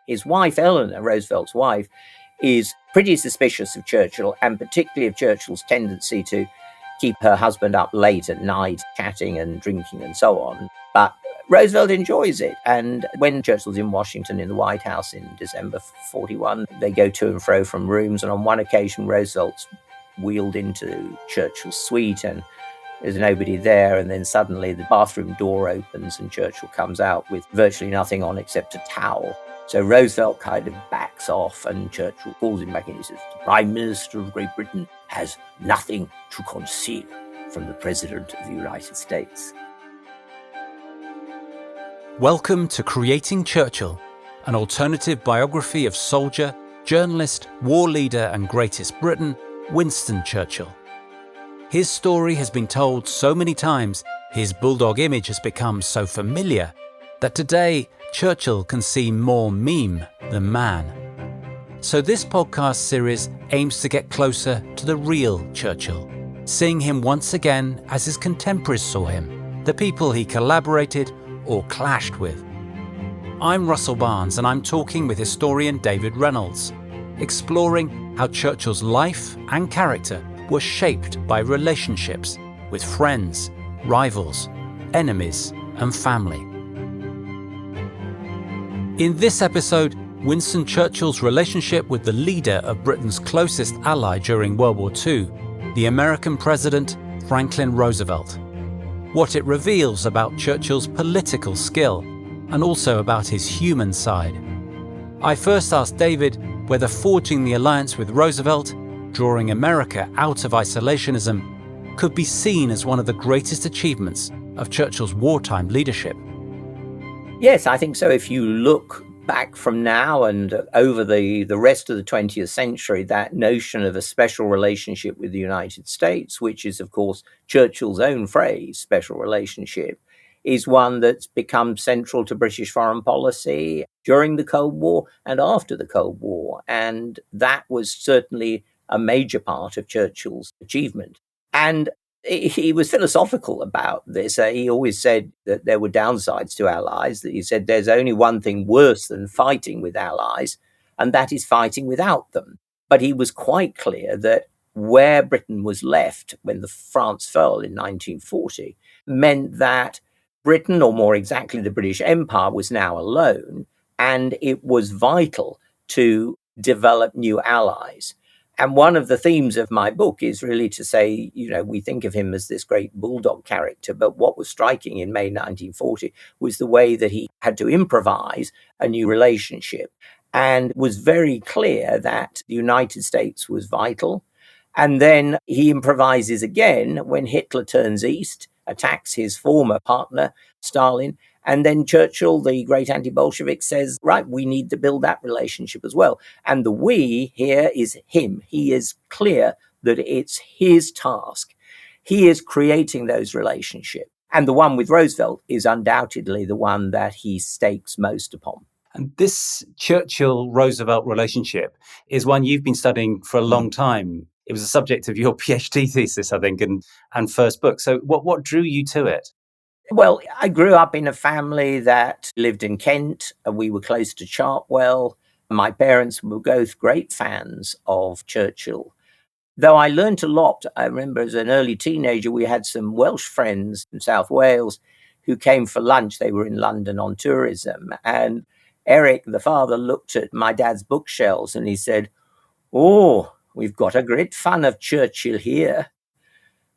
His wife, Eleanor, Roosevelt's wife, is pretty suspicious of Churchill, and particularly of Churchill's tendency to keep her husband up late at night, chatting and drinking and so on. But Roosevelt enjoys it. And when Churchill's in Washington in the White House in December 41, they go to and fro from rooms. And on one occasion, Roosevelt's wheeled into Churchill's suite and there's nobody there. And then suddenly the bathroom door opens and Churchill comes out with virtually nothing on except a towel. So Roosevelt kind of backs off and Churchill calls him back in. He says, "The Prime Minister of Great Britain has nothing to conceal from the President of the United States." Welcome to Creating Churchill, an alternative biography of soldier, journalist, war leader and greatest Briton, Winston Churchill. His story has been told so many times, his bulldog image has become so familiar, that today Churchill can seem more meme than man. So this podcast series aims to get closer to the real Churchill, seeing him once again as his contemporaries saw him, the people he collaborated or clashed with. I'm Russell Barnes and I'm talking with historian David Reynolds, exploring how Churchill's life and character were shaped by relationships with friends, rivals, enemies and family. In this episode, Winston Churchill's relationship with the leader of Britain's closest ally during World War II, the American President Franklin Roosevelt. What it reveals about Churchill's political skill, and also about his human side. I first asked David whether forging the alliance with Roosevelt, drawing America out of isolationism, could be seen as one of the greatest achievements of Churchill's wartime leadership. Yes, I think so. If you look back from now and over the rest of the 20th century, that notion of a special relationship with the United States, which is, of course, Churchill's own phrase, special relationship, is one that's become central to British foreign policy during the Cold War and after the Cold War. And that was certainly a major part of Churchill's achievement. And he was philosophical about this. He always said that there were downsides to allies, that he said there's only one thing worse than fighting with allies, and that is fighting without them. But he was quite clear that where Britain was left when France fell in 1940 meant that Britain, or more exactly the British Empire, was now alone, and it was vital to develop new allies. And one of the themes of my book is really to say, we think of him as this great bulldog character, but what was striking in May 1940 was the way that he had to improvise a new relationship and was very clear that the United States was vital. And then he improvises again when Hitler turns east, attacks his former partner, Stalin. And then Churchill, the great anti-Bolshevik, says, right, we need to build that relationship as well. And the we here is him. He is clear that it's his task. He is creating those relationships. And the one with Roosevelt is undoubtedly the one that he stakes most upon. And this Churchill-Roosevelt relationship is one you've been studying for a long time. It was the subject of your PhD thesis, I think, and first book. So what drew you to it? Well, I grew up in a family that lived in Kent. We were close to Chartwell. My parents were both great fans of Churchill. Though I learnt a lot, I remember as an early teenager, we had some Welsh friends in South Wales who came for lunch. They were in London on tourism. And Eric, the father, looked at my dad's bookshelves and he said, "Oh, we've got a great fan of Churchill here."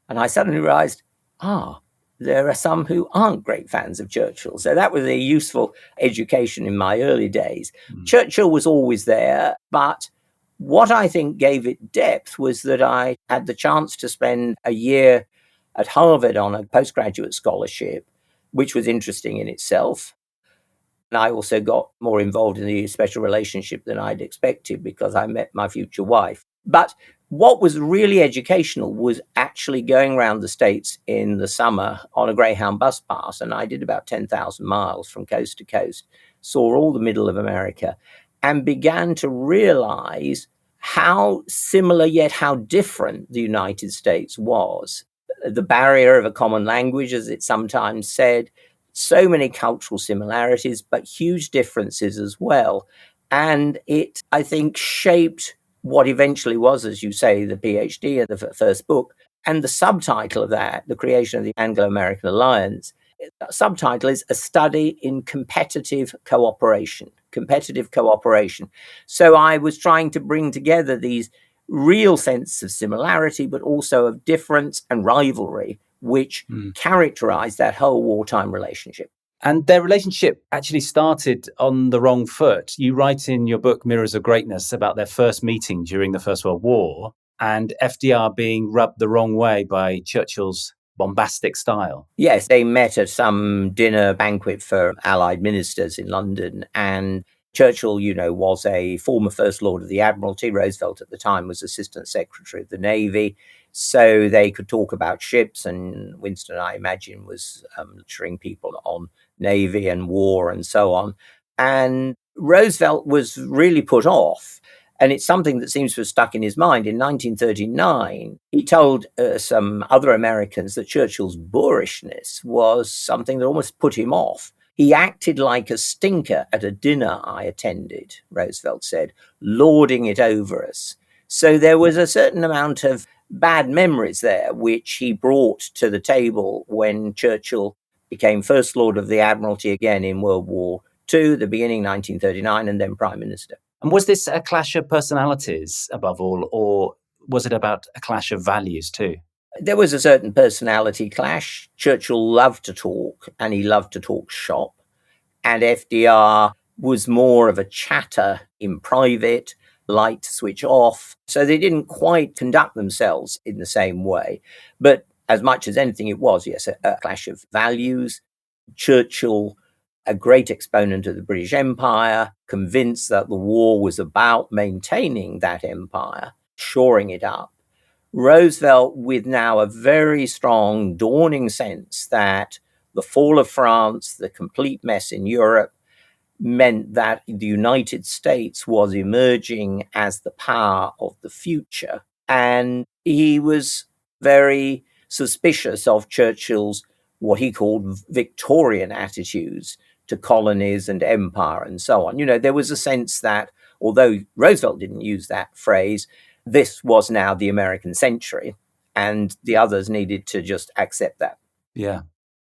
And I suddenly realized, there are some who aren't great fans of Churchill. So that was a useful education in my early days. Churchill was always there, but what I think gave it depth was that I had the chance to spend a year at Harvard on a postgraduate scholarship, which was interesting in itself. And I also got more involved in the special relationship than I'd expected because I met my future wife. But what was really educational was actually going around the States in the summer on a Greyhound bus pass. And I did about 10,000 miles from coast to coast, saw all the middle of America, and began to realize how similar yet how different the United States was. The barrier of a common language, as it's sometimes said, so many cultural similarities, but huge differences as well. And it, I think, shaped what eventually was, as you say, the PhD of the first book. And the subtitle of that, The Creation of the Anglo-American Alliance, the subtitle is A Study in Competitive Cooperation. Competitive cooperation. So I was trying to bring together these real sense of similarity, but also of difference and rivalry, which characterized that whole wartime relationship. And their relationship actually started on the wrong foot. You write in your book, Mirrors of Greatness, about their first meeting during the First World War and FDR being rubbed the wrong way by Churchill's bombastic style. Yes, they met at some dinner banquet for Allied ministers in London, and Churchill, was a former First Lord of the Admiralty. Roosevelt at the time was Assistant Secretary of the Navy. So they could talk about ships, and Winston, I imagine, was lecturing people on Navy and war and so on. And Roosevelt was really put off. And it's something that seems to have stuck in his mind. In 1939, he told some other Americans that Churchill's boorishness was something that almost put him off. He acted like a stinker at a dinner I attended, Roosevelt said, lording it over us. So there was a certain amount of bad memories there, which he brought to the table when Churchill became First Lord of the Admiralty again in World War II, the beginning 1939, and then Prime Minister. And was this a clash of personalities above all, or was it about a clash of values too? There was a certain personality clash. Churchill loved to talk, and he loved to talk shop. And FDR was more of a chatter in private, liked to switch off. So they didn't quite conduct themselves in the same way. But as much as anything, it was, yes, a clash of values. Churchill, a great exponent of the British Empire, convinced that the war was about maintaining that empire, shoring it up. Roosevelt, with now a very strong, dawning sense that the fall of France, the complete mess in Europe, meant that the United States was emerging as the power of the future. And he was very suspicious of Churchill's, what he called Victorian attitudes to colonies and empire and so on. There was a sense that, although Roosevelt didn't use that phrase, this was now the American century, and the others needed to just accept that. Yeah.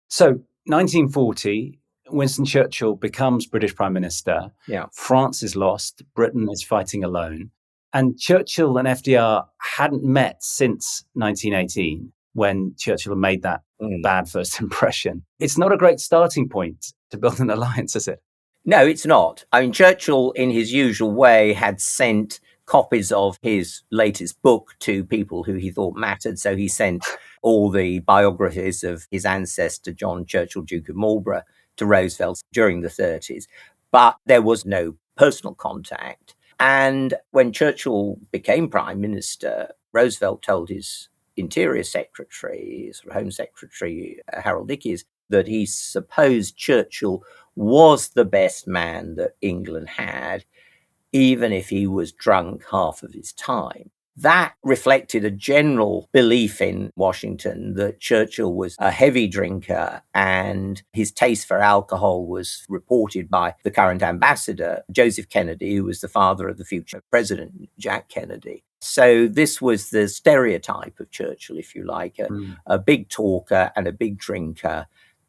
So 1940, Winston Churchill becomes British Prime Minister. Yeah. France is lost. Britain is fighting alone. And Churchill and FDR hadn't met since 1918, when Churchill made that bad first impression. It's not a great starting point to build an alliance, is it? No, it's not. I mean, Churchill, in his usual way, had sent copies of his latest book to people who he thought mattered. So he sent all the biographies of his ancestor, John Churchill, Duke of Marlborough, to Roosevelt during the 30s. But there was no personal contact. And when Churchill became Prime Minister, Roosevelt told his Interior Secretary, his Home Secretary, Harold Ickes, that he supposed Churchill was the best man that England had, even if he was drunk half of his time. That reflected a general belief in Washington that Churchill was a heavy drinker, and his taste for alcohol was reported by the current ambassador, Joseph Kennedy, who was the father of the future president, Jack Kennedy. So this was the stereotype of Churchill, if you like, a big talker and a big drinker,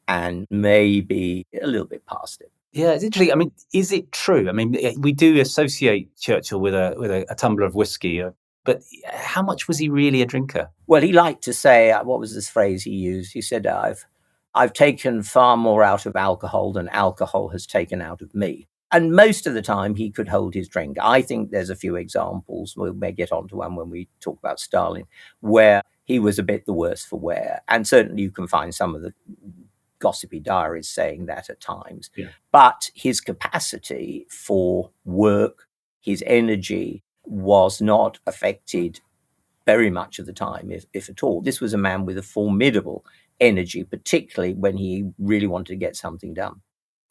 and maybe a little bit past it. Yeah, it's interesting. I mean, is it true? I mean, we do associate Churchill with a tumbler of whiskey, but how much was he really a drinker? Well, he liked to say, what was this phrase he used? He said, I've taken far more out of alcohol than alcohol has taken out of me. And most of the time he could hold his drink. I think there's a few examples, we may get onto one when we talk about Stalin, where he was a bit the worse for wear. And certainly you can find some of the gossipy diaries saying that at times. Yeah. But his capacity for work, his energy was not affected very much of the time, if at all. This was a man with a formidable energy, particularly when he really wanted to get something done.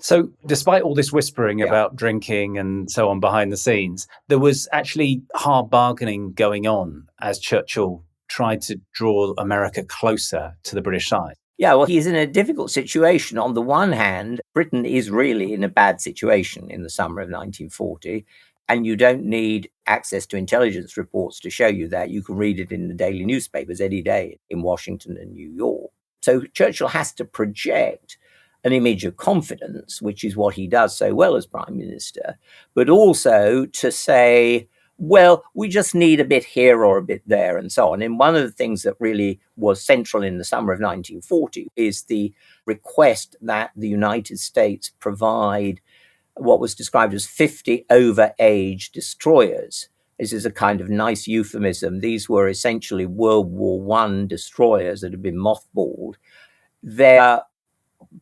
So despite all this whispering about drinking and so on behind the scenes, there was actually hard bargaining going on as Churchill tried to draw America closer to the British side. Yeah, well, he's in a difficult situation. On the one hand, Britain is really in a bad situation in the summer of 1940, and you don't need access to intelligence reports to show you that. You can read it in the daily newspapers any day in Washington and New York. So Churchill has to project an image of confidence, which is what he does so well as Prime Minister, but also to say, well, we just need a bit here or a bit there and so on. And one of the things that really was central in the summer of 1940 is the request that the United States provide what was described as 50 overage destroyers. This is a kind of nice euphemism. These were essentially World War I destroyers that had been mothballed. Their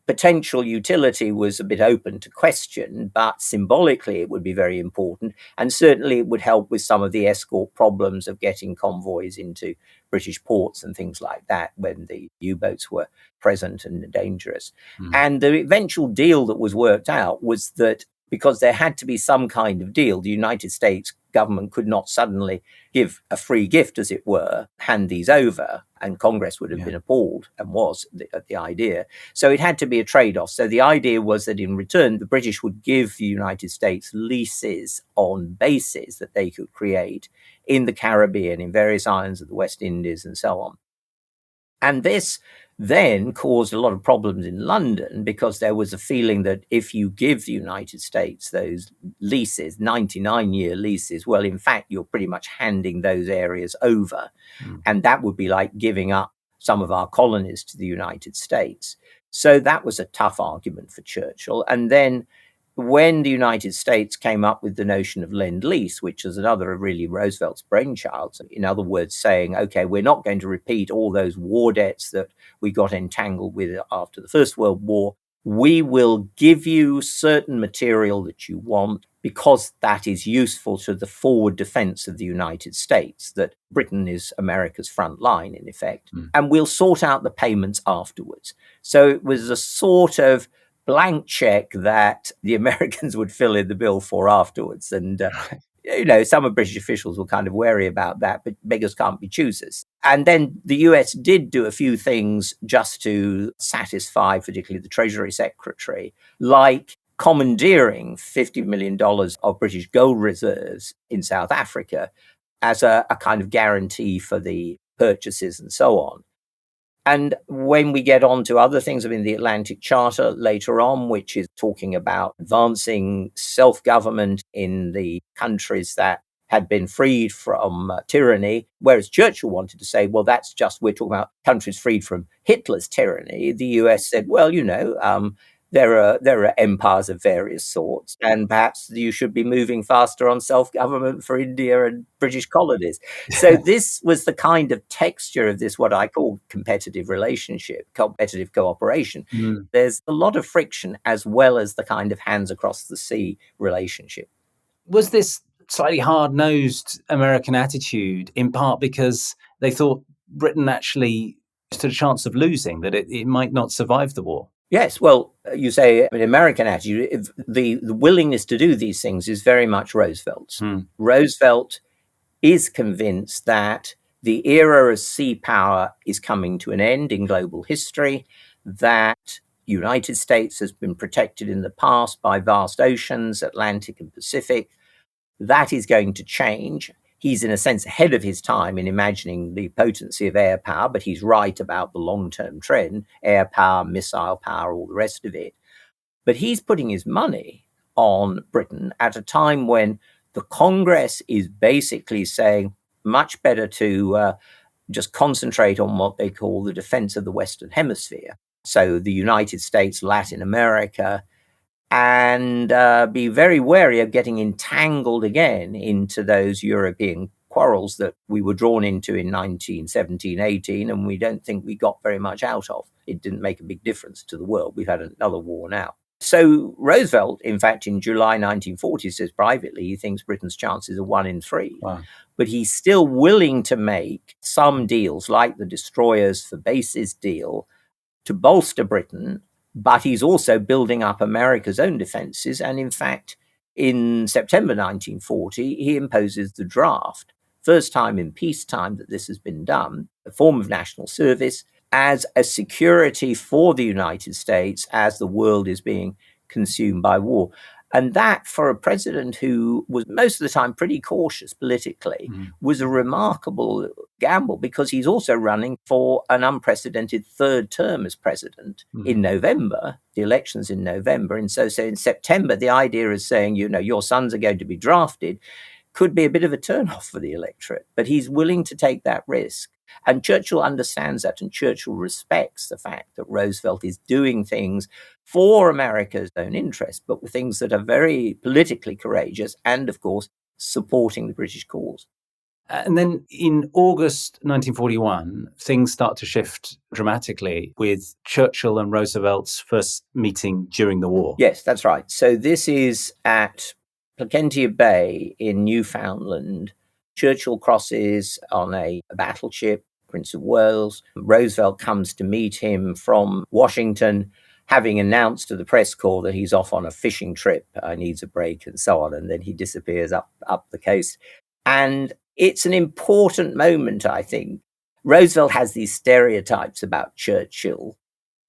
potential utility was a bit open to question, but symbolically it would be very important. And certainly it would help with some of the escort problems of getting convoys into British ports and things like that when the U-boats were present and dangerous. And the eventual deal that was worked out was that because there had to be some kind of deal, the United States government could not suddenly give a free gift, as it were, hand these over, and Congress would have been appalled, and was, at the idea. So it had to be a trade-off. So the idea was that in return, the British would give the United States leases on bases that they could create in the Caribbean, in various islands of the West Indies, and so on. And this then caused a lot of problems in London because there was a feeling that if you give the United States those leases, 99-year leases, well, in fact, you're pretty much handing those areas over. And that would be like giving up some of our colonies to the United States. So that was a tough argument for Churchill. And then when the United States came up with the notion of Lend-Lease, which is another really Roosevelt's brainchild, in other words, saying, okay, we're not going to repeat all those war debts that we got entangled with after the First World War. We will give you certain material that you want because that is useful to the forward defense of the United States, that Britain is America's front line, in effect, and we'll sort out the payments afterwards. So it was a sort of blank check that the Americans would fill in the bill for afterwards. And, some of British officials were kind of wary about that, but beggars can't be choosers. And then the US did do a few things just to satisfy, particularly the Treasury Secretary, like commandeering $50 million of British gold reserves in South Africa as a kind of guarantee for the purchases and so on. And when we get on to other things, the Atlantic Charter later on, which is talking about advancing self-government in the countries that had been freed from tyranny, whereas Churchill wanted to say, well, that's just, we're talking about countries freed from Hitler's tyranny. The US said, well, there are empires of various sorts, and perhaps you should be moving faster on self-government for India and British colonies. So this was the kind of texture of this, what I call competitive relationship, competitive cooperation. There's a lot of friction as well as the kind of hands across the sea relationship. Was this slightly hard-nosed American attitude in part because they thought Britain actually stood a chance of losing, that it might not survive the war? Yes, well, you say an American attitude. The willingness to do these things is very much Roosevelt's. Roosevelt is convinced that the era of sea power is coming to an end in global history, that United States has been protected in the past by vast oceans, Atlantic and Pacific. That is going to change. He's, in a sense, ahead of his time in imagining the potency of air power, but he's right about the long-term trend, air power, missile power, all the rest of it. But he's putting his money on Britain at a time when the Congress is basically saying much better to just concentrate on what they call the defense of the Western Hemisphere. So the United States, Latin America, and be very wary of getting entangled again into those European quarrels that we were drawn into in 1917-18, and we don't think we got very much out of. It didn't make a big difference to the world. We've had another war now. So Roosevelt, in fact, in July 1940, says privately he thinks Britain's chances are 1 in 3. Wow. But he's still willing to make some deals, like the destroyers for bases deal, to bolster Britain. But he's also building up America's own defenses. And in fact, in September 1940, he imposes the draft. First time in peacetime that this has been done, a form of national service, as a security for the United States as the world is being consumed by war. And that, for a president who was most of the time pretty cautious politically, was a remarkable gamble, because he's also running for an unprecedented third term as president in November. The election's in November. And so in September, the idea is saying, your sons are going to be drafted, could be a bit of a turnoff for the electorate. But he's willing to take that risk. And Churchill understands that, and Churchill respects the fact that Roosevelt is doing things for America's own interest, but with things that are very politically courageous and, of course, supporting the British cause. And then in August 1941, things start to shift dramatically with Churchill and Roosevelt's first meeting during the war. Yes, that's right. So this is at Placentia Bay in Newfoundland. Churchill crosses on a battleship, Prince of Wales. Roosevelt comes to meet him from Washington, having announced to the press corps that he's off on a fishing trip, needs a break and so on. And then he disappears up the coast. And it's an important moment, I think. Roosevelt has these stereotypes about Churchill,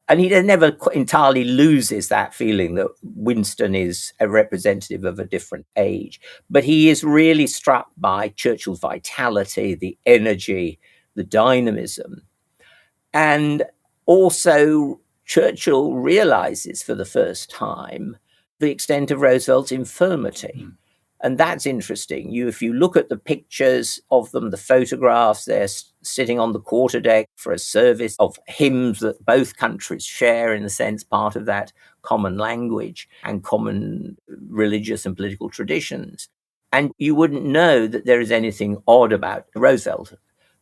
and he never entirely loses that feeling that Winston is a representative of a different age. But he is really struck by Churchill's vitality, the energy, the dynamism. And also, Churchill realizes for the first time the extent of Roosevelt's infirmity. And that's interesting. If you look at the pictures of them, the photographs, they're sitting on the quarterdeck for a service of hymns that both countries share, in a sense, part of that common language and common religious and political traditions. And you wouldn't know that there is anything odd about Roosevelt.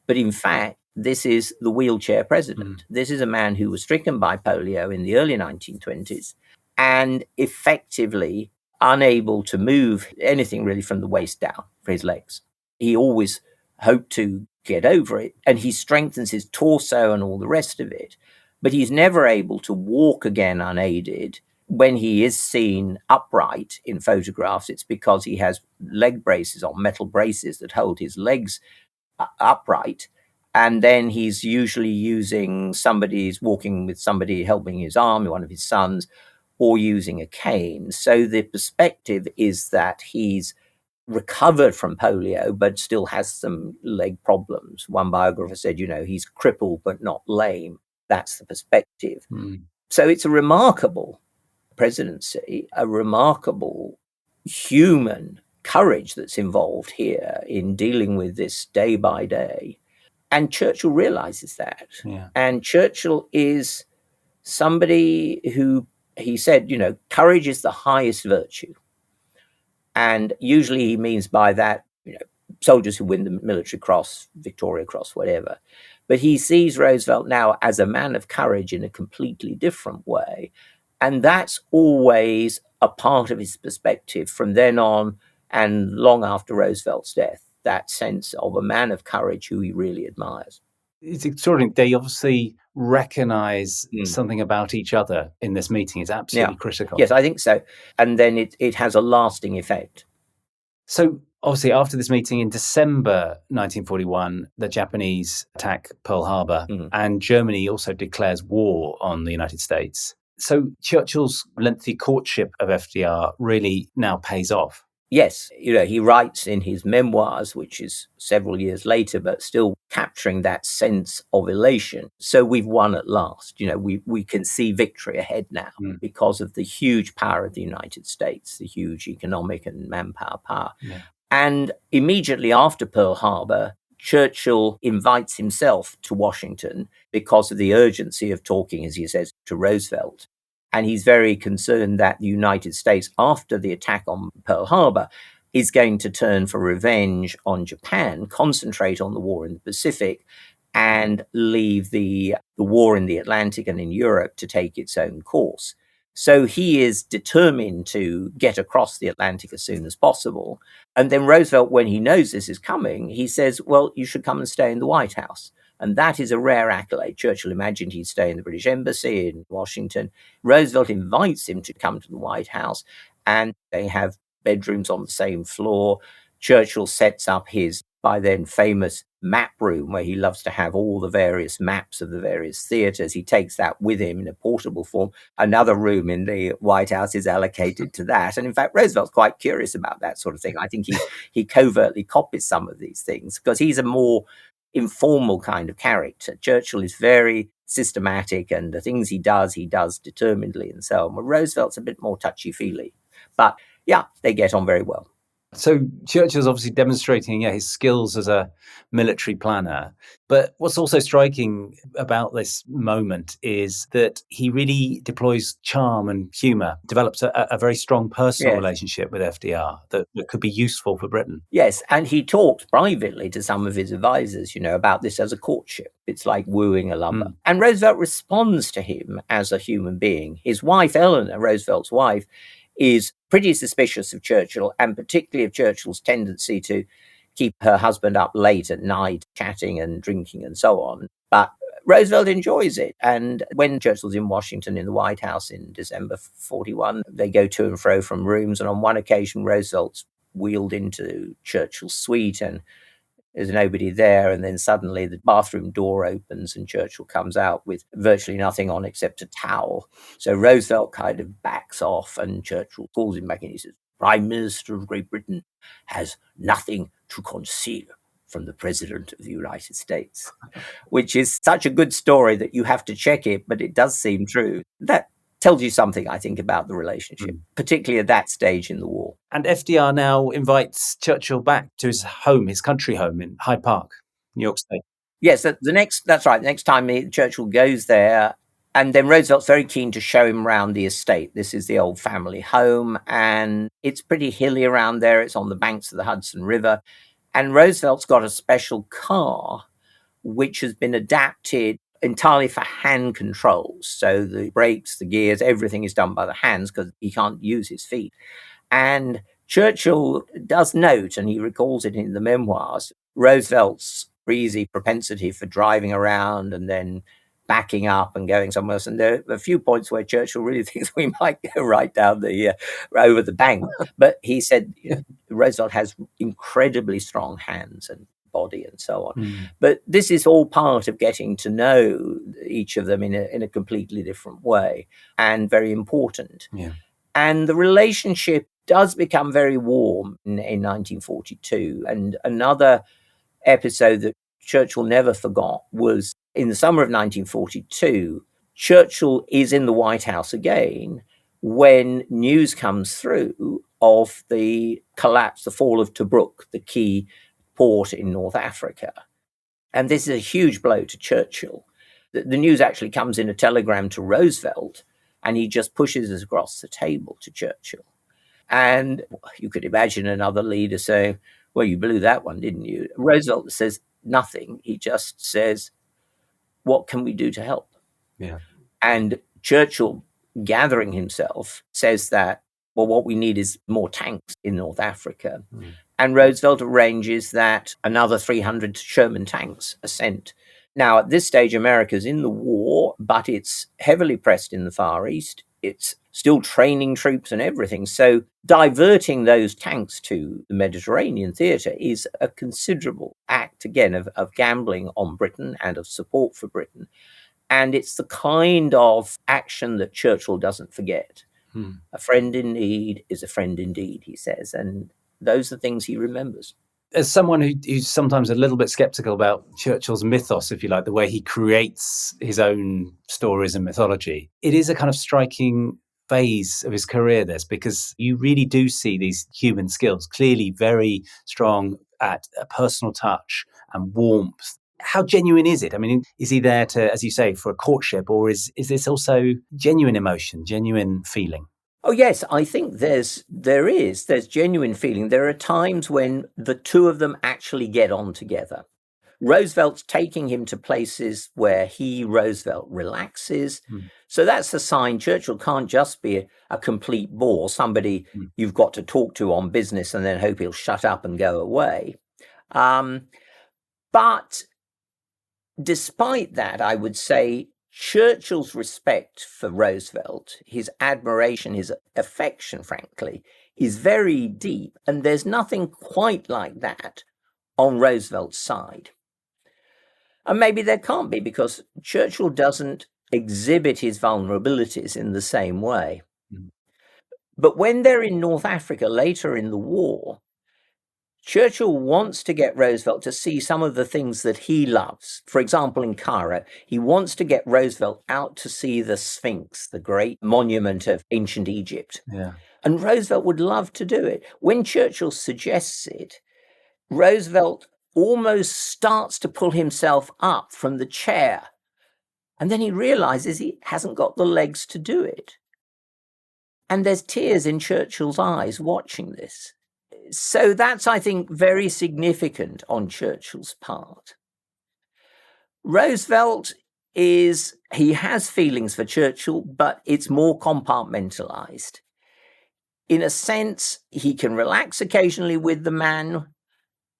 But in fact, this is the wheelchair president. This is a man who was stricken by polio in the early 1920s and effectively unable to move anything really from the waist down for his legs. He always hoped to get over it, and he strengthens his torso and all the rest of it, but he's never able to walk again unaided. When he is seen upright in photographs, it's because he has leg braces on, metal braces that hold his legs upright, and then he's usually walking with somebody helping his arm, one of his sons, or using a cane. So the perspective is that he's recovered from polio, but still has some leg problems. One biographer said, he's crippled, but not lame. That's the perspective. So it's a remarkable presidency, a remarkable human courage that's involved here in dealing with this day by day. And Churchill realizes that. Yeah. And Churchill is somebody who, he said, courage is the highest virtue. And usually he means by that, soldiers who win the Military Cross, Victoria Cross, whatever. But he sees Roosevelt now as a man of courage in a completely different way. And that's always a part of his perspective from then on and long after Roosevelt's death, that sense of a man of courage who he really admires. It's extraordinary. They obviously recognize something about each other in this meeting. It's absolutely critical. Yes, I think so. And then it has a lasting effect. So obviously after this meeting in December 1941, the Japanese attack Pearl Harbor and Germany also declares war on the United States. So Churchill's lengthy courtship of FDR really now pays off. Yes, he writes in his memoirs, which is several years later, but still capturing that sense of elation. So we've won at last. We can see victory ahead now because of the huge power of the United States, the huge economic and manpower power. Yeah. And immediately after Pearl Harbor, Churchill invites himself to Washington because of the urgency of talking, as he says, to Roosevelt. And he's very concerned that the United States, after the attack on Pearl Harbor, is going to turn for revenge on Japan, concentrate on the war in the Pacific, and leave the war in the Atlantic and in Europe to take its own course. So he is determined to get across the Atlantic as soon as possible. And then Roosevelt, when he knows this is coming, he says, well, you should come and stay in the White House. And that is a rare accolade. Churchill imagined he'd stay in the British Embassy in Washington. Roosevelt invites him to come to the White House, and they have bedrooms on the same floor. Churchill sets up his by then famous map room where he loves to have all the various maps of the various theaters. He takes that with him in a portable form. Another room in the White House is allocated to that. And in fact, Roosevelt's quite curious about that sort of thing. I think he covertly copies some of these things because he's a more informal kind of character. Churchill is very systematic, and the things he does determinedly and so on. Well, Roosevelt's a bit more touchy-feely. But yeah, they get on very well. So Churchill's obviously demonstrating his skills as a military planner. But what's also striking about this moment is that he really deploys charm and humour, develops a very strong personal relationship with FDR that could be useful for Britain. Yes, and he talked privately to some of his advisors, about this as a courtship. It's like wooing a lover. And Roosevelt responds to him as a human being. His wife, Eleanor, Roosevelt's wife, is pretty suspicious of Churchill, and particularly of Churchill's tendency to keep her husband up late at night, chatting and drinking and so on. But Roosevelt enjoys it. And when Churchill's in Washington in the White House in December 41, they go to and fro from rooms. And on one occasion, Roosevelt's wheeled into Churchill's suite and there's nobody there. And then suddenly the bathroom door opens and Churchill comes out with virtually nothing on except a towel. So Roosevelt kind of backs off and Churchill calls him back and he says, "Prime Minister of Great Britain has nothing to conceal from the President of the United States," which is such a good story that you have to check it, but it does seem true. That tells you something, I think, about the relationship, particularly at that stage in the war. And FDR now invites Churchill back to his home, his country home in Hyde Park, New York State. Yes, that's right. The next time Churchill goes there, and then Roosevelt's very keen to show him around the estate. This is the old family home, and it's pretty hilly around there. It's on the banks of the Hudson River. And Roosevelt's got a special car which has been adapted entirely for hand controls. So the brakes, the gears, everything is done by the hands because he can't use his feet. And Churchill does note, and he recalls it in the memoirs, Roosevelt's breezy propensity for driving around and then backing up and going somewhere else. And there are a few points where Churchill really thinks we might go right down over the bank. But he said Roosevelt has incredibly strong hands and body and so on. But this is all part of getting to know each of them in a completely different way and very important. Yeah. And the relationship does become very warm in 1942. And another episode that Churchill never forgot was in the summer of 1942, Churchill is in the White House again when news comes through of the collapse, the fall of Tobruk, the key port in North Africa. And this is a huge blow to Churchill. The news actually comes in a telegram to Roosevelt, and he just pushes it across the table to Churchill. And you could imagine another leader saying, "Well, you blew that one, didn't you?" Roosevelt says nothing. He just says, "What can we do to help?" Yeah. And Churchill, gathering himself, says that, well, what we need is more tanks in North Africa. And Roosevelt arranges that another 300 Sherman tanks are sent. Now, at this stage, America's in the war, but it's heavily pressed in the Far East. It's still training troops and everything. So diverting those tanks to the Mediterranean theater is a considerable act, again, of gambling on Britain and of support for Britain. And it's the kind of action that Churchill doesn't forget. A friend in need is a friend indeed, he says. And those are things he remembers. As someone who's sometimes a little bit skeptical about Churchill's mythos, if you like, the way he creates his own stories and mythology, it is a kind of striking phase of his career, this, because you really do see these human skills clearly very strong at a personal touch and warmth. How genuine is it? I mean, is he there to, as you say, for a courtship, or is this also genuine emotion, genuine feeling? Oh, yes, I think there's genuine feeling. There are times when the two of them actually get on together. Roosevelt's taking him to places where Roosevelt, relaxes. So that's a sign Churchill can't just be a complete bore, somebody you've got to talk to on business and then hope he'll shut up and go away. But despite that, I would say Churchill's respect for Roosevelt, his admiration, his affection, frankly, is very deep. And there's nothing quite like that on Roosevelt's side. And maybe there can't be, because Churchill doesn't exhibit his vulnerabilities in the same way. Mm. But when they're in North Africa later in the war, Churchill wants to get Roosevelt to see some of the things that he loves. For example, in Cairo, he wants to get Roosevelt out to see the Sphinx, the great monument of ancient Egypt. Yeah. And Roosevelt would love to do it. When Churchill suggests it, Roosevelt almost starts to pull himself up from the chair. And then he realizes he hasn't got the legs to do it. And there's tears in Churchill's eyes watching this. So that's, I think, very significant on Churchill's part. Roosevelt he has feelings for Churchill, but it's more compartmentalized. In a sense, he can relax occasionally with the man,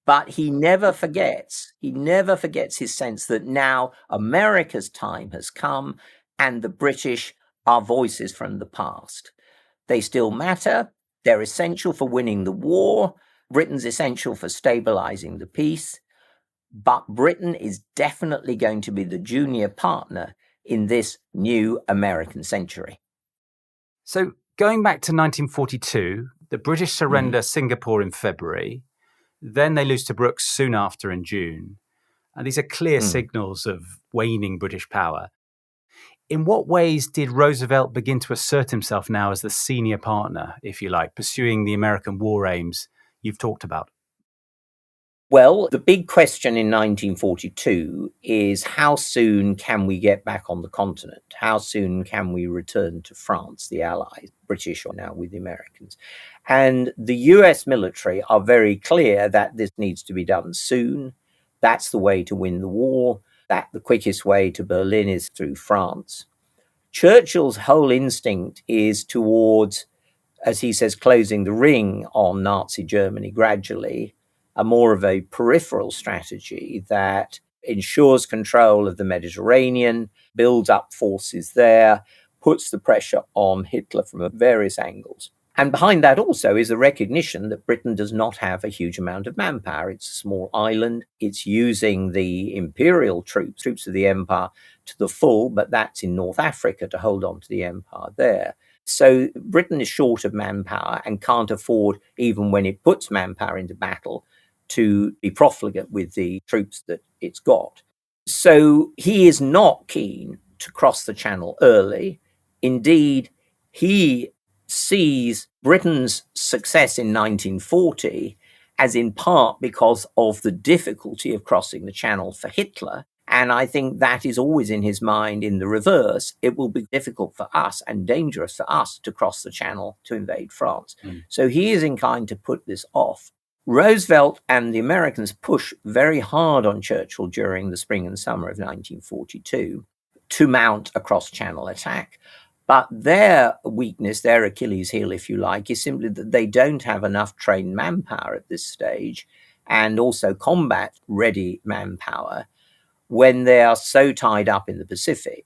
but he never forgets his sense that now America's time has come and the British are voices from the past. They still matter. They're essential for winning the war. Britain's essential for stabilizing the peace. But Britain is definitely going to be the junior partner in this new American century. So going back to 1942, the British surrender Singapore in February. Then they lose to Brooks soon after in June. And these are clear signals of waning British power. In what ways did Roosevelt begin to assert himself now as the senior partner, if you like, pursuing the American war aims you've talked about? Well, the big question in 1942 is, how soon can we get back on the continent? How soon can we return to France, the Allies? British are now with the Americans. And the US military are very clear that this needs to be done soon. That's the way to win the war. That the quickest way to Berlin is through France. Churchill's whole instinct is towards, as he says, closing the ring on Nazi Germany gradually, a more of a peripheral strategy that ensures control of the Mediterranean, builds up forces there, puts the pressure on Hitler from various angles. And behind that also is the recognition that Britain does not have a huge amount of manpower. It's a small island. It's using the imperial troops of the empire to the full, but that's in North Africa to hold on to the empire there. So Britain is short of manpower and can't afford, even when it puts manpower into battle, to be profligate with the troops that it's got. So he is not keen to cross the Channel early. Indeed, he sees Britain's success in 1940 as in part because of the difficulty of crossing the Channel for Hitler. And I think that is always in his mind in the reverse. It will be difficult for us and dangerous for us to cross the Channel to invade France. So he is inclined to put this off. Roosevelt and the Americans push very hard on Churchill during the spring and summer of 1942 to mount a cross-channel attack. But their weakness, their Achilles heel, if you like, is simply that they don't have enough trained manpower at this stage and also combat-ready manpower when they are so tied up in the Pacific.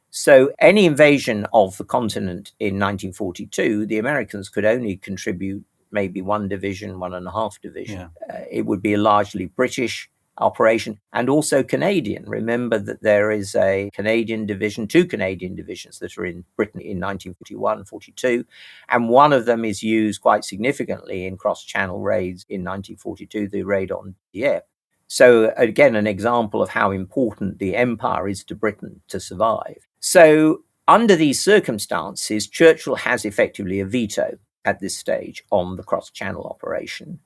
So any invasion of the continent in 1942, the Americans could only contribute maybe one division, 1.5 division. It would be a largely British operation and also Canadian. Remember that there is a Canadian division, 2 Canadian divisions that are in Britain in 1941, 42, and one of them is used quite significantly in cross-channel raids in 1942, the raid on Dieppe. So again, an example of how important the empire is to Britain to survive. So under these circumstances, Churchill has effectively a veto at this stage on the cross-channel operation.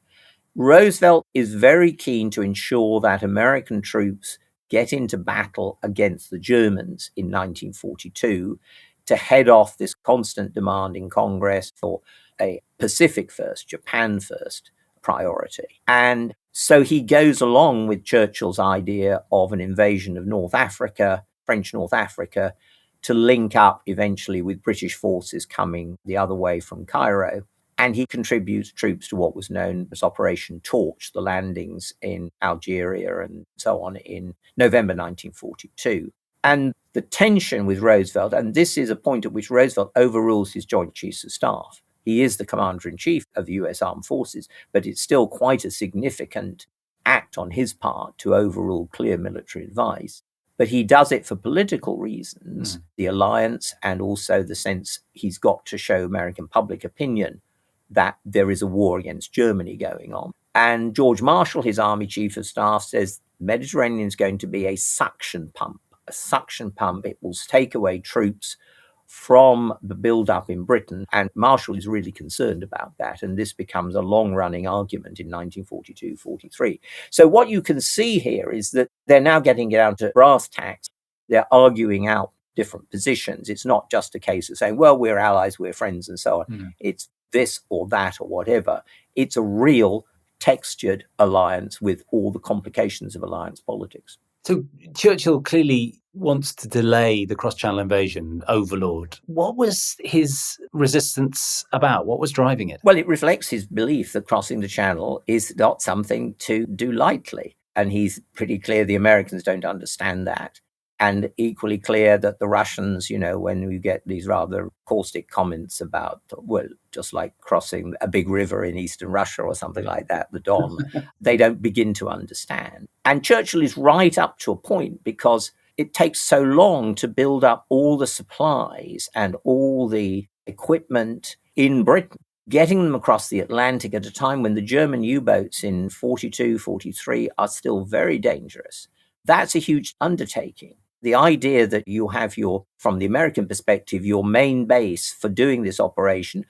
Roosevelt is very keen to ensure that American troops get into battle against the Germans in 1942 to head off this constant demand in Congress for a Pacific first, Japan first priority. And so he goes along with Churchill's idea of an invasion of North Africa, French North Africa, to link up eventually with British forces coming the other way from Cairo. And he contributes troops to what was known as Operation Torch, the landings in Algeria and so on in November 1942. And the tension with Roosevelt, and this is a point at which Roosevelt overrules his Joint Chiefs of Staff. He is the commander-in-chief of the US Armed Forces, but it's still quite a significant act on his part to overrule clear military advice. But he does it for political reasons, the alliance, and also the sense he's got to show American public opinion that there is a war against Germany going on. And George Marshall, his army chief of staff, says the Mediterranean is going to be a suction pump. A suction pump. It will take away troops from the build-up in Britain. And Marshall is really concerned about that. And this becomes a long-running argument in 1942-43. So what you can see here is that they're now getting down to brass tacks. They're arguing out different positions. It's not just a case of saying, well, we're allies, we're friends, and so on. It's this or that or whatever. It's a real textured alliance with all the complications of alliance politics. So Churchill clearly wants to delay the cross-channel invasion, overlord. What was his resistance about? What was driving it? Well, it reflects his belief that crossing the channel is not something to do lightly. And he's pretty clear the Americans don't understand that. And equally clear that the Russians, when you get these rather caustic comments about, well, just like crossing a big river in eastern Russia or something like that, the Don, they don't begin to understand. And Churchill is right up to a point because it takes so long to build up all the supplies and all the equipment in Britain, getting them across the Atlantic at a time when the German U-boats in 42, 43 are still very dangerous. That's a huge undertaking. The idea that you have from the American perspective, your main base for doing this operation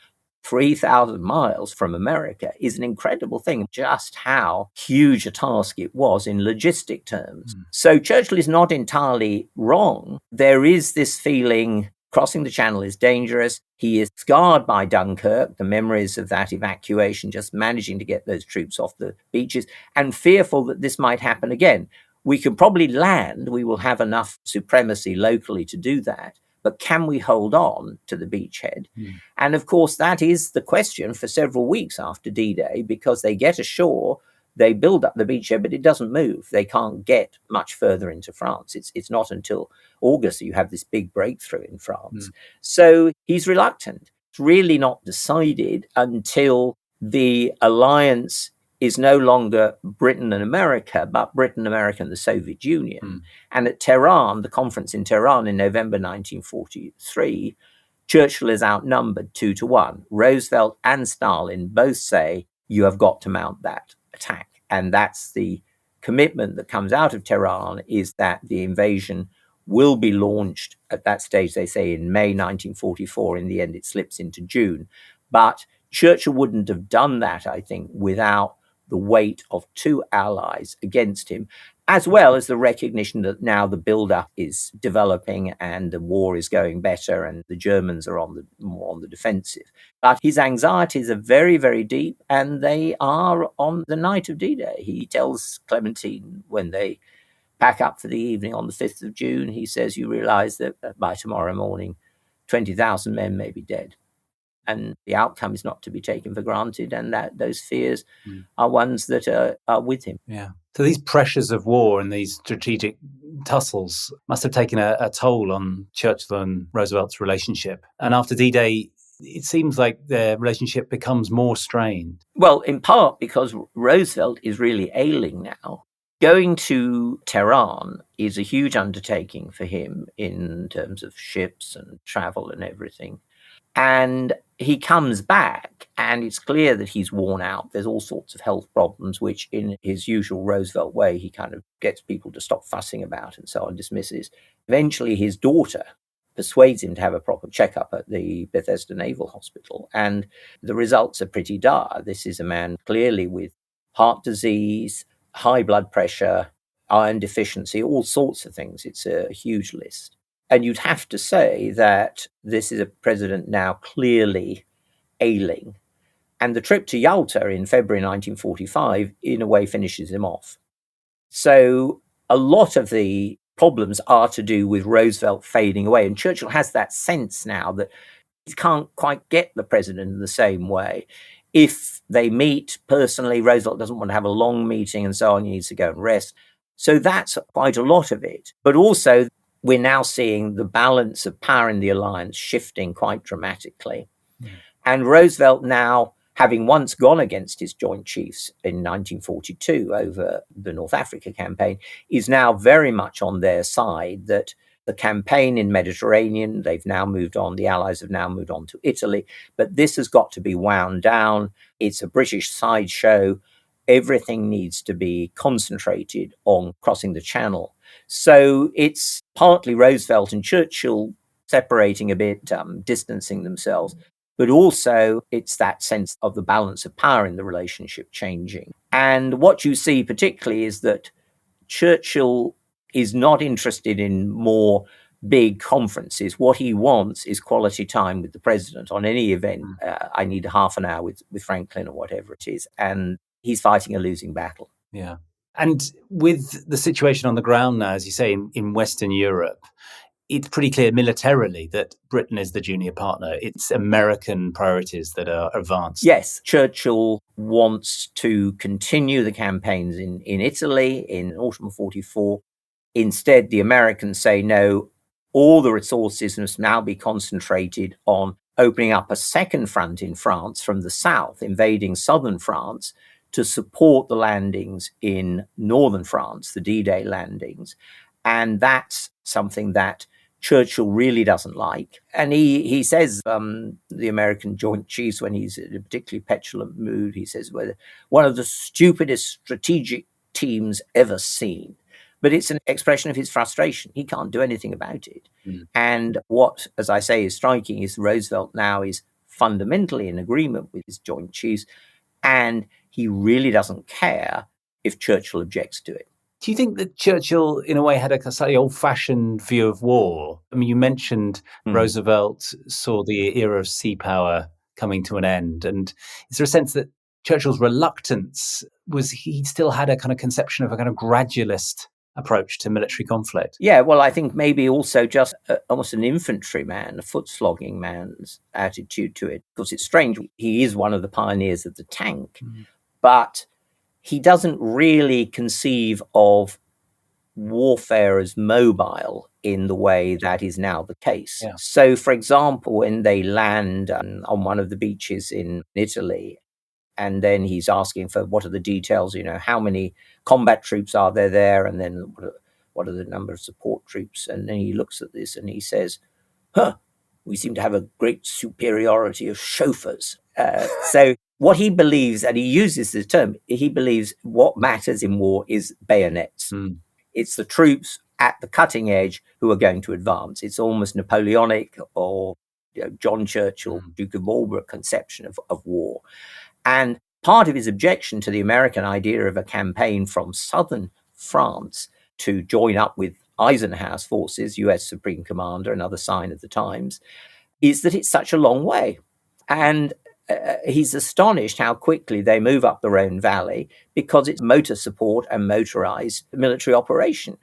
3,000 miles from America is an incredible thing, just how huge a task it was in logistic terms. So Churchill is not entirely wrong. There is this feeling crossing the channel is dangerous. He is scarred by Dunkirk, the memories of that evacuation, just managing to get those troops off the beaches, and fearful that this might happen again. We can probably land, we will have enough supremacy locally to do that, but can we hold on to the beachhead? And of course, that is the question for several weeks after D-Day, because they get ashore, they build up the beachhead, but it doesn't move. They can't get much further into France. It's not until August that you have this big breakthrough in France. So he's reluctant. It's really not decided until the alliance is no longer Britain and America, but Britain, America, and the Soviet Union. And at Tehran, the conference in Tehran in November 1943, Churchill is outnumbered 2-1. Roosevelt and Stalin both say, you have got to mount that attack. And that's the commitment that comes out of Tehran, is that the invasion will be launched at that stage, they say, in May 1944. In the end, it slips into June. But Churchill wouldn't have done that, I think, without the weight of two allies against him, as well as the recognition that now the build-up is developing and the war is going better and the Germans are more on the defensive. But his anxieties are very, very deep, and they are on the night of D-Day. He tells Clementine when they pack up for the evening on the 5th of June, he says, you realize that by tomorrow morning, 20,000 men may be dead. And the outcome is not to be taken for granted, and that those fears are ones that are with him. Yeah. So these pressures of war and these strategic tussles must have taken a toll on Churchill and Roosevelt's relationship. And after D-Day, it seems like their relationship becomes more strained. Well, in part because Roosevelt is really ailing now. Going to Tehran is a huge undertaking for him in terms of ships and travel and everything. And he comes back, and it's clear that he's worn out. There's all sorts of health problems, which in his usual Roosevelt way, he kind of gets people to stop fussing about and so on, dismisses. Eventually, his daughter persuades him to have a proper checkup at the Bethesda Naval Hospital. And the results are pretty dire. This is a man clearly with heart disease, high blood pressure, iron deficiency, all sorts of things. It's a huge list. And you'd have to say that this is a president now clearly ailing. And the trip to Yalta in February 1945, in a way, finishes him off. So a lot of the problems are to do with Roosevelt fading away. And Churchill has that sense now that he can't quite get the president in the same way. If they meet personally, Roosevelt doesn't want to have a long meeting and so on. He needs to go and rest. So that's quite a lot of it. But also, we're now seeing the balance of power in the alliance shifting quite dramatically. And Roosevelt now having once gone against his Joint Chiefs in 1942 over the North Africa campaign, is now very much on their side, that the campaign in Mediterranean, they've now moved on, the Allies have now moved on to Italy, but this has got to be wound down. It's a British sideshow. Everything needs to be concentrated on crossing the Channel. So it's partly Roosevelt and Churchill separating a bit, distancing themselves, but also it's that sense of the balance of power in the relationship changing. And what you see particularly is that Churchill is not interested in more big conferences. What he wants is quality time with the president on any event. I need half an hour with Franklin or whatever it is. And he's fighting a losing battle. Yeah. And with the situation on the ground now, as you say, in Western Europe, it's pretty clear militarily that Britain is the junior partner. It's American priorities that are advanced. Yes, Churchill wants to continue the campaigns in Italy in autumn of 44. Instead, the Americans say, no, all the resources must now be concentrated on opening up a second front in France from the south, invading southern France, to support the landings in northern France, the D-Day landings. And that's something that Churchill really doesn't like. And he says, the American Joint Chiefs, when he's in a particularly petulant mood, he says, well, one of the stupidest strategic teams ever seen. But it's an expression of his frustration. He can't do anything about it. And what, as I say, is striking is Roosevelt now is fundamentally in agreement with his Joint Chiefs, and he really doesn't care if Churchill objects to it. Do you think that Churchill, in a way, had a slightly old-fashioned view of war? I mean, you mentioned Roosevelt saw the era of sea power coming to an end. And is there a sense that Churchill's reluctance was he still had a kind of conception of a kind of gradualist approach to military conflict? Yeah, well, I think maybe also just almost an infantryman, a foot-slogging man's attitude to it. Because it's strange, he is one of the pioneers of the tank, but he doesn't really conceive of warfare as mobile in the way that is now the case. Yeah. So, for example, when they land on one of the beaches in Italy, and then he's asking for what are the details, how many combat troops are there, and then what are the number of support troops? And then he looks at this and he says, we seem to have a great superiority of chauffeurs. So what he believes, and he uses the term, he believes what matters in war is bayonets. It's the troops at the cutting edge who are going to advance. It's almost Napoleonic or John Churchill, Duke of Marlborough conception of war. And part of his objection to the American idea of a campaign from southern France to join up with Eisenhower's forces, US Supreme Commander, another sign of the times, is that it's such a long way. And he's astonished how quickly they move up the Rhone Valley because it's motor support and motorized military operation.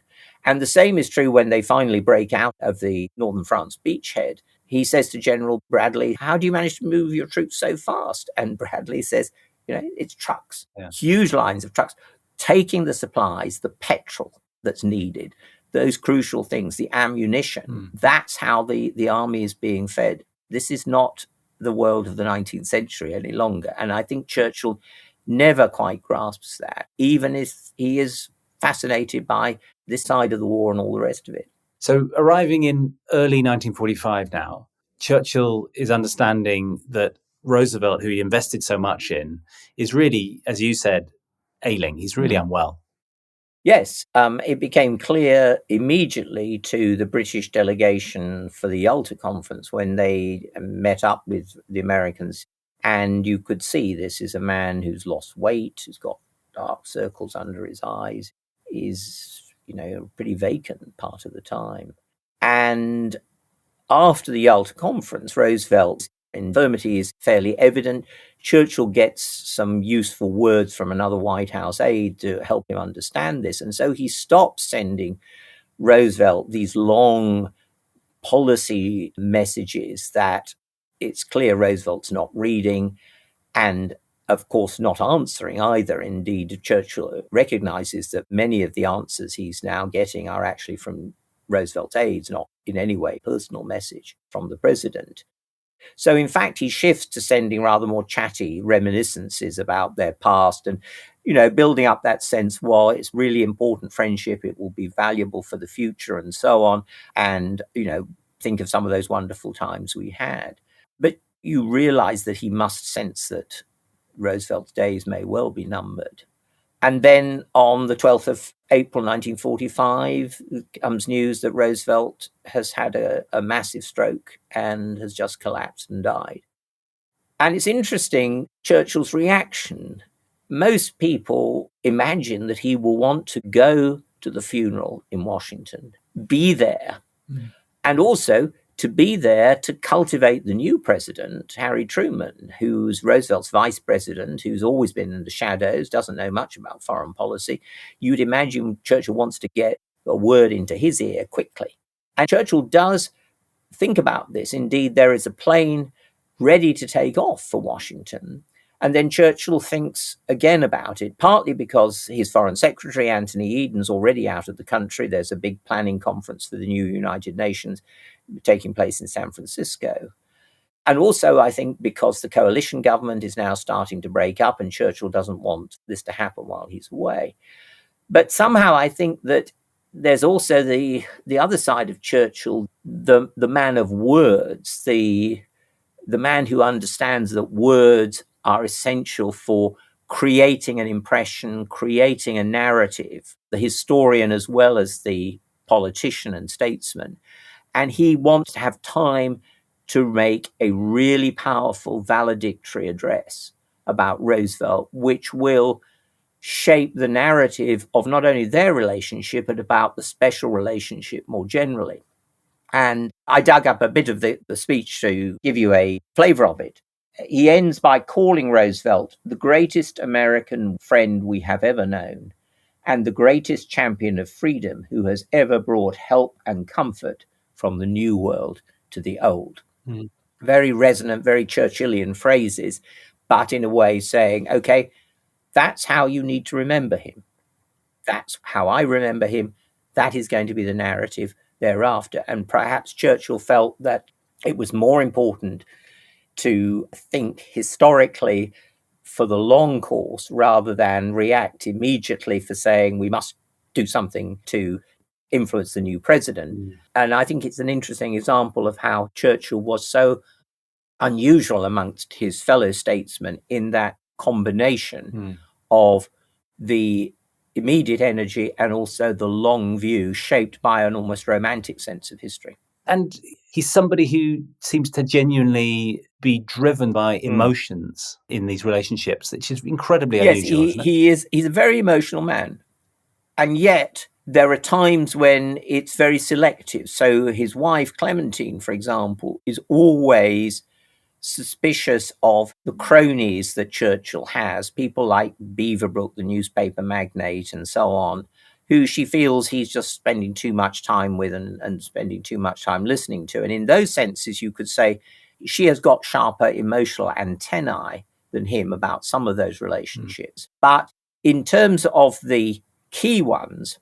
And the same is true when they finally break out of the northern France beachhead. He says to General Bradley, how do you manage to move your troops so fast? And Bradley says, it's trucks, huge lines of trucks, taking the supplies, the petrol that's needed, those crucial things, the ammunition. That's how the army is being fed. This is not the world of the 19th century any longer. And I think Churchill never quite grasps that, even if he is fascinated by this side of the war and all the rest of it. So arriving in early 1945 now, Churchill is understanding that Roosevelt, who he invested so much in, is really, as you said, ailing. He's really unwell. Yes, it became clear immediately to the British delegation for the Yalta Conference when they met up with the Americans. And you could see this is a man who's lost weight, who's got dark circles under his eyes, is pretty vacant part of the time. And after the Yalta Conference, Roosevelt's infirmity is fairly evident. Churchill gets some useful words from another White House aide to help him understand this. And so he stops sending Roosevelt these long policy messages that it's clear Roosevelt's not reading and, of course, not answering either. Indeed, Churchill recognizes that many of the answers he's now getting are actually from Roosevelt's aides, not in any way personal message from the president. So, in fact, he shifts to sending rather more chatty reminiscences about their past and, building up that sense, well, it's really important friendship, it will be valuable for the future and so on. And, think of some of those wonderful times we had. But you realize that he must sense that Roosevelt's days may well be numbered. And then on the 12th of April 1945 comes news that Roosevelt has had a massive stroke and has just collapsed and died. And it's interesting, Churchill's reaction. Most people imagine that he will want to go to the funeral in Washington, be there, and also to be there to cultivate the new president, Harry Truman, who's Roosevelt's vice president, who's always been in the shadows, doesn't know much about foreign policy. You'd imagine Churchill wants to get a word into his ear quickly. And Churchill does think about this. Indeed, there is a plane ready to take off for Washington. And then Churchill thinks again about it, partly because his foreign secretary, Anthony Eden's already out of the country. There's a big planning conference for the new United Nations taking place in San Francisco. And also, I think, because the coalition government is now starting to break up and Churchill doesn't want this to happen while he's away. But somehow I think that there's also the other side of Churchill, the man of words, the man who understands that words are essential for creating an impression, creating a narrative, the historian as well as the politician and statesman. And he wants to have time to make a really powerful valedictory address about Roosevelt, which will shape the narrative of not only their relationship, but about the special relationship more generally. And I dug up a bit of the speech to give you a flavor of it. He ends by calling Roosevelt the greatest American friend we have ever known and the greatest champion of freedom who has ever brought help and comfort from the new world to the old. Very resonant, very Churchillian phrases, but in a way saying, okay, that's how you need to remember him. That's how I remember him. That is going to be the narrative thereafter. And perhaps Churchill felt that it was more important to think historically for the long course rather than react immediately for saying we must do something to influence the new president. And I think it's an interesting example of how Churchill was so unusual amongst his fellow statesmen in that combination of the immediate energy and also the long view shaped by an almost romantic sense of history. And he's somebody who seems to genuinely be driven by emotions in these relationships, which is incredibly unusual. Yes, he's a very emotional man. And yet there are times when it's very selective. So his wife, Clementine, for example, is always suspicious of the cronies that Churchill has, people like Beaverbrook, the newspaper magnate, and so on, who she feels he's just spending too much time with and spending too much time listening to. And in those senses, you could say she has got sharper emotional antennae than him about some of those relationships. But in terms of the key ones,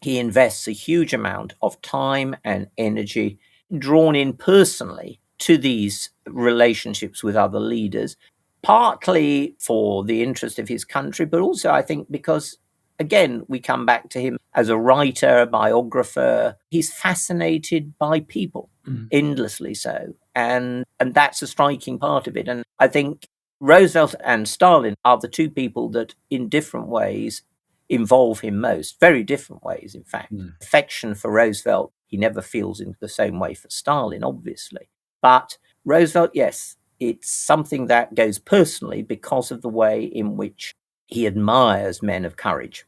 he invests a huge amount of time and energy drawn in personally to these relationships with other leaders, partly for the interest of his country, but also I think because, again, we come back to him as a writer, a biographer. He's fascinated by people, endlessly so. And that's a striking part of it. And I think Roosevelt and Stalin are the two people that in different ways involve him most, very different ways, in fact. Affection for Roosevelt, he never feels in the same way for Stalin, obviously. But Roosevelt, yes, it's something that goes personally because of the way in which he admires men of courage.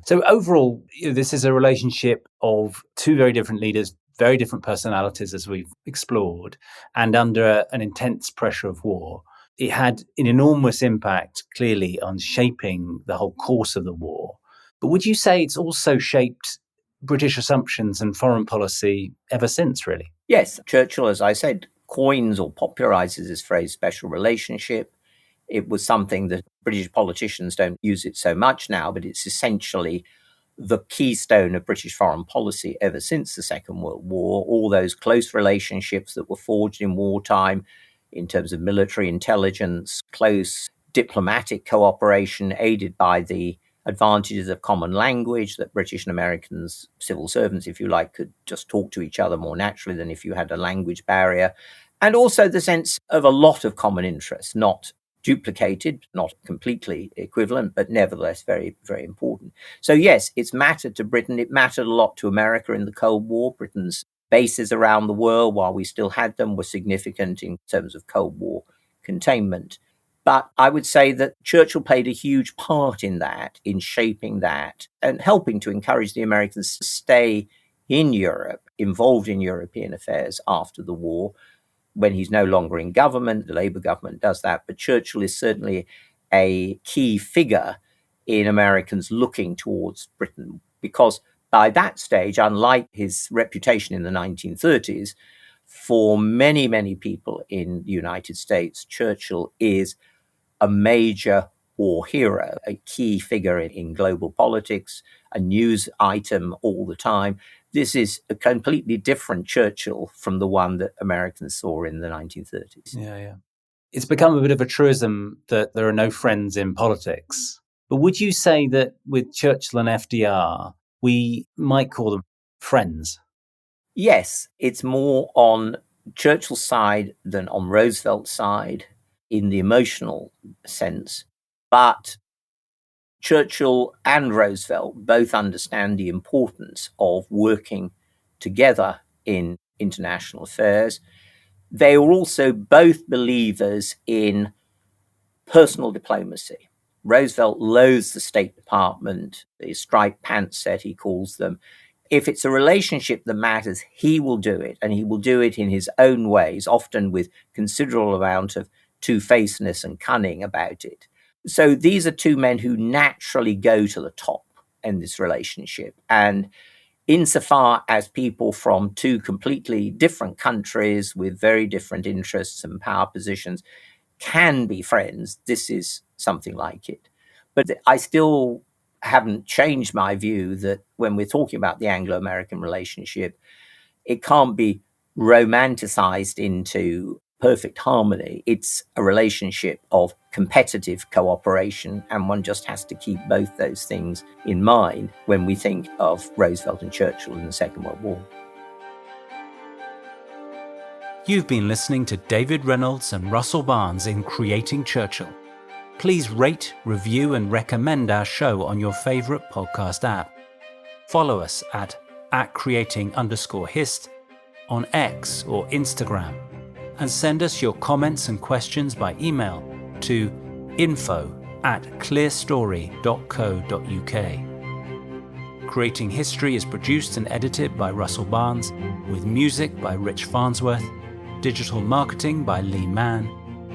So overall, this is a relationship of two very different leaders, very different personalities, as we've explored, and under an intense pressure of war. It had an enormous impact, clearly, on shaping the whole course of the war. But would you say it's also shaped British assumptions and foreign policy ever since, really? Yes, Churchill, as I said, coins or popularizes this phrase special relationship. It was something that British politicians don't use it so much now, but it's essentially the keystone of British foreign policy ever since the Second World War. All those close relationships that were forged in wartime in terms of military intelligence, close diplomatic cooperation aided by the advantages of common language, that British and Americans, civil servants, if you like, could just talk to each other more naturally than if you had a language barrier. And also the sense of a lot of common interests, not duplicated, not completely equivalent, but nevertheless very, very important. So yes, it's mattered to Britain. It mattered a lot to America in the Cold War. Britain's bases around the world, while we still had them, were significant in terms of Cold War containment. But I would say that Churchill played a huge part in that, in shaping that, and helping to encourage the Americans to stay in Europe, involved in European affairs after the war. When he's no longer in government, the Labour government does that. But Churchill is certainly a key figure in Americans looking towards Britain, because by that stage, unlike his reputation in the 1930s, for many, many people in the United States, Churchill is a major war hero, a key figure in global politics, a news item all the time. This is a completely different Churchill from the one that Americans saw in the 1930s. Yeah. It's become a bit of a truism that there are no friends in politics. But would you say that with Churchill and FDR, we might call them friends? Yes, it's more on Churchill's side than on Roosevelt's side in the emotional sense. But Churchill and Roosevelt both understand the importance of working together in international affairs. They were also both believers in personal diplomacy. Roosevelt loathes the State Department, the striped pants set, he calls them. If it's a relationship that matters, he will do it, and he will do it in his own ways, often with considerable amount of two-facedness and cunning about it. So these are two men who naturally go to the top in this relationship. And insofar as people from two completely different countries with very different interests and power positions can be friends, this is something like it. But I still haven't changed my view that when we're talking about the Anglo-American relationship, it can't be romanticized into perfect harmony. It's a relationship of competitive cooperation, and one just has to keep both those things in mind when we think of Roosevelt and Churchill in the Second World War. You've been listening to David Reynolds and Russell Barnes in Creating Churchill. Please rate, review and recommend our show on your favourite podcast app. Follow us at @creating_hist on X or Instagram, and send us your comments and questions by email to info@clearstory.co.uk. Creating History is produced and edited by Russell Barnes, with music by Rich Farnsworth, digital marketing by Lee Mann,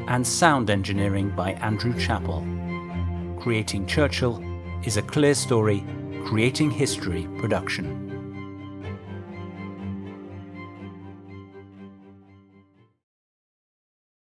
and sound engineering by Andrew Chappell. Creating Churchill is a Clear Story, Creating History production.